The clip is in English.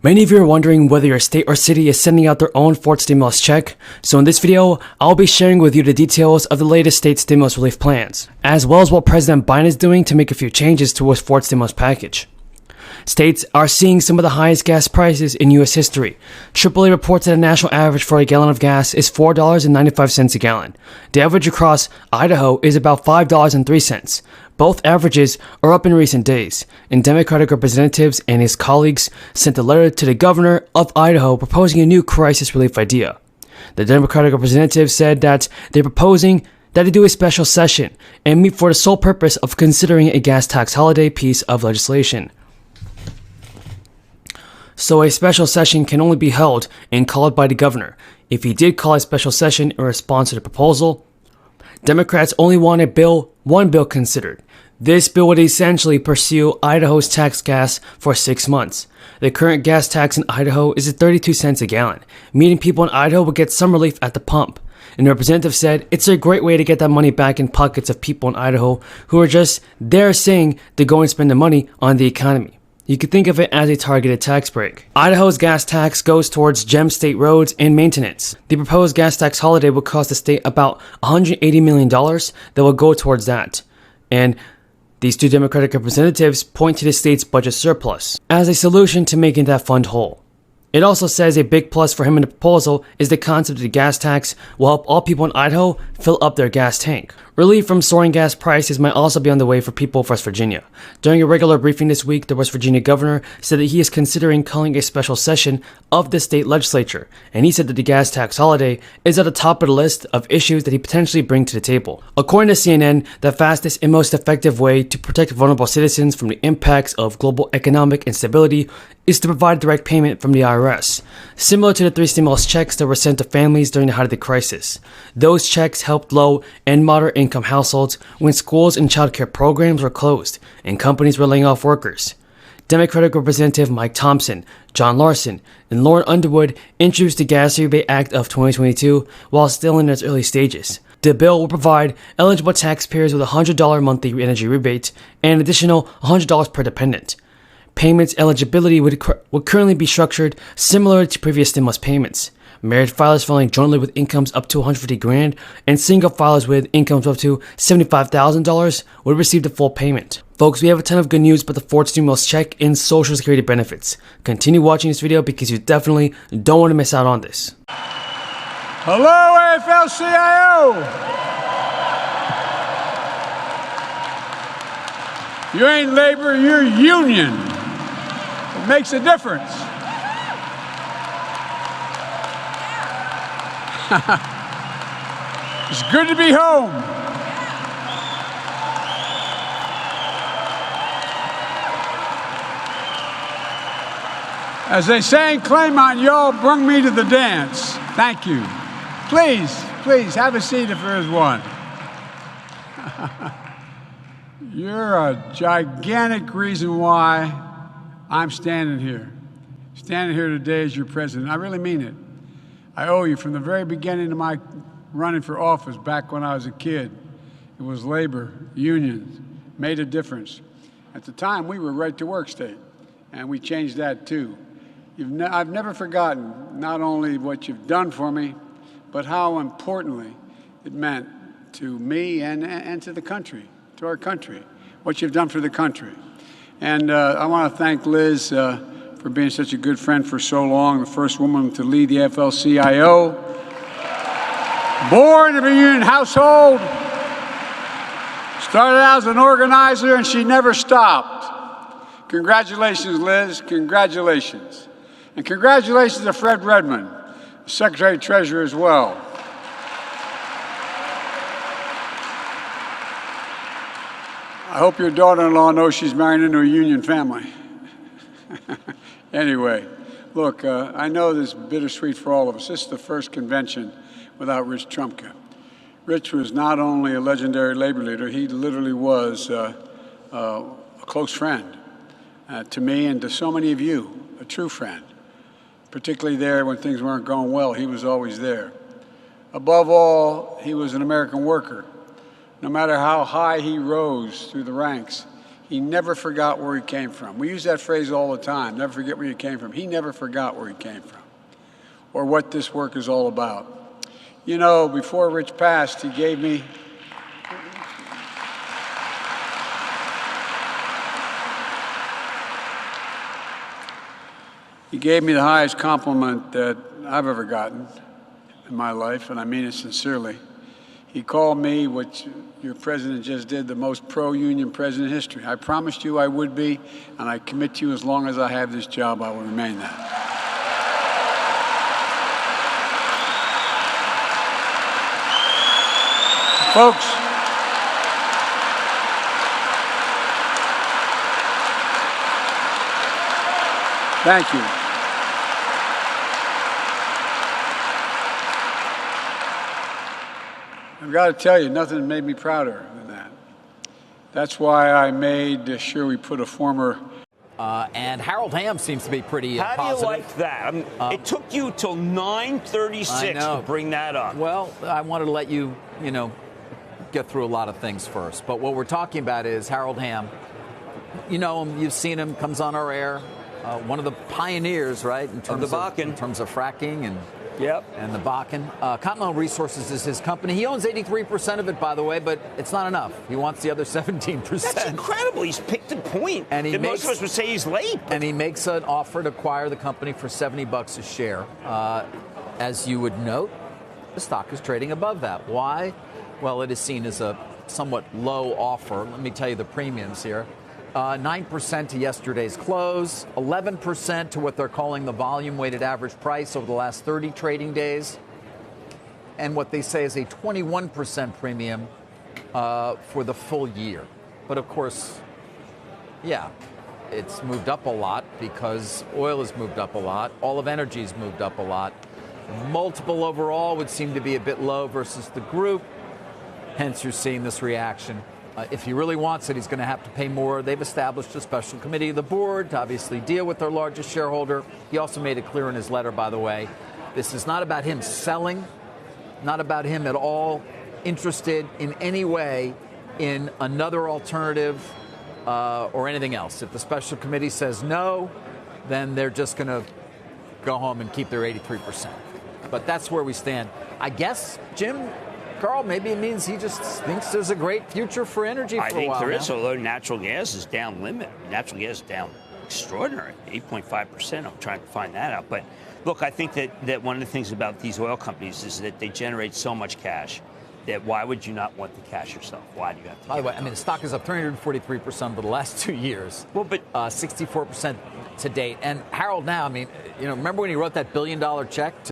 Many of you are wondering whether your state or city is sending out their own fourth stimulus check, so in this video, I'll be sharing with you the details of the latest state stimulus relief plans, as well as what President Biden is doing to make a few changes to his fourth stimulus package. States are seeing some of the highest gas prices in U.S. history. AAA reports that a national average for a gallon of gas is $4.95 a gallon. The average across Idaho is about $5.03. Both averages are up in recent days, and Democratic representatives and his colleagues sent a letter to the governor of Idaho proposing a new crisis relief idea. The Democratic representative said that they're proposing that they do a special session and meet for the sole purpose of considering a gas tax holiday piece of legislation. So a special session can only be held and called by the governor. If he did call a special session in response to the proposal, Democrats only want one bill considered. This bill would essentially pursue Idaho's tax gas for 6 months. The current gas tax in Idaho is at 32 cents a gallon, meaning people in Idaho will get some relief at the pump. And the representative said it's a great way to get that money back in pockets of people in Idaho who are just there saying to go and spend the money on the economy. You could think of it as a targeted tax break. Idaho's gas tax goes towards GEM state roads and maintenance. The proposed gas tax holiday will cost the state about $180 million that will go towards that. And these two Democratic representatives point to the state's budget surplus as a solution to making that fund whole. It also says a big plus for him in the proposal is the concept of the gas tax will help all people in Idaho fill up their gas tank. Relief from soaring gas prices might also be on the way for people of West Virginia. During a regular briefing this week, the West Virginia governor said that he is considering calling a special session of the state legislature, and he said that the gas tax holiday is at the top of the list of issues that he potentially bring to the table. According to CNN, the fastest and most effective way to protect vulnerable citizens from the impacts of global economic instability is to provide direct payment from the IRS, similar to the 3 stimulus checks that were sent to families during the height of the crisis. Those checks helped low and moderate income households when schools and childcare programs were closed and companies were laying off workers. Democratic Representative Mike Thompson, John Larson, and Lauren Underwood introduced the Gas Rebate Act of 2022 while still in its early stages. The bill will provide eligible taxpayers with a $100 monthly energy rebate and an additional $100 per dependent. Payments eligibility would currently be structured similar to previous stimulus payments. Married filers filing jointly with incomes up to $150,000 and single filers with incomes up to $75,000 would receive the full payment. Folks, we have a ton of good news about the fourth stimulus check and Social Security benefits. Continue watching this video because you definitely don't want to miss out on this. Hello, AFL-CIO! You ain't labor, you're union. It makes a difference. It's good to be home. As they say in Claymont, y'all bring me to the dance. Thank you. Please, have a seat if there is one. You're a gigantic reason why I'm standing here today as your president. I really mean it. I owe you from the very beginning of my running for office back when I was a kid. It was labor, unions, made a difference. At the time, we were right-to-work state, and we changed that too. I've never forgotten not only what you've done for me, but how importantly it meant to me and to the country, to our country, what you've done for the country. And I want to thank Liz for being such a good friend for so long, the first woman to lead the AFL-CIO. Born of a union household, started out as an organizer, and she never stopped. Congratulations, Liz, congratulations. And congratulations to Fred Redmond, the Secretary-Treasurer as well. I hope your daughter-in-law knows she's married into a union family. Anyway, look, I know this is bittersweet for all of us. This is the first convention without Rich Trumka. Rich was not only a legendary labor leader, he literally was a close friend to me and to so many of you, a true friend. Particularly there when things weren't going well, he was always there. Above all, he was an American worker. No matter how high he rose through the ranks, He never forgot where he came from. We use that phrase all the time, never forget where you came from. He never forgot where he came from or what this work is all about. You know, before Rich passed, he gave me the highest compliment that I've ever gotten in my life, and I mean it sincerely. He called me, what your president just did, the most pro-union president in history. I promised you I would be, and I commit to you as long as I have this job, I will remain that. Folks, thank you. I've got to tell you, nothing made me prouder than that. That's why I made sure we put a former... and Harold Hamm seems to be pretty How positive. do you like that? It took you till 9:36 to bring that up. Well, I wanted to let you, get through a lot of things first. But what we're talking about is Harold Hamm. You know him, you've seen him, comes on our air. One of the pioneers, right, in terms of fracking and the Bakken. Continental Resources is his company. He owns 83% of it, by the way, but it's not enough. He wants the other 17%. That's incredible. He's picked a point. And most of us would say he's late. And he makes an offer to acquire the company for $70 a share. As you would note, the stock is trading above that. Why? Well, it is seen as a somewhat low offer. Let me tell you the premiums here. 9% to yesterday's close, 11% to what they're calling the volume-weighted average price over the last 30 trading days, and what they say is a 21% premium for the full year. But of course, it's moved up a lot because oil has moved up a lot. All of energy has moved up a lot. Multiple overall would seem to be a bit low versus the group. Hence, you're seeing this reaction. If he really wants it, he's going to have to pay more. They've established a special committee of the board to obviously deal with their largest shareholder. He also made it clear in his letter, by the way, this is not about him selling, not about him at all interested in any way in another alternative or anything else. If the special committee says no, then they're just going to go home and keep their 83%. But that's where we stand. I guess, Jim, Carl, maybe it means he just thinks there's a great future for energy for a while. I think there is, now. although natural gas is down limit. Natural gas is down extraordinary, 8.5%. I'm trying to find that out. But look, I think that one of the things about these oil companies is that they generate so much cash that why would you not want the cash yourself? Why do you have to? By the way, the stock is up 343% over the last 2 years. Well, but 64% to date. And Harold now, remember when he wrote that $1 billion check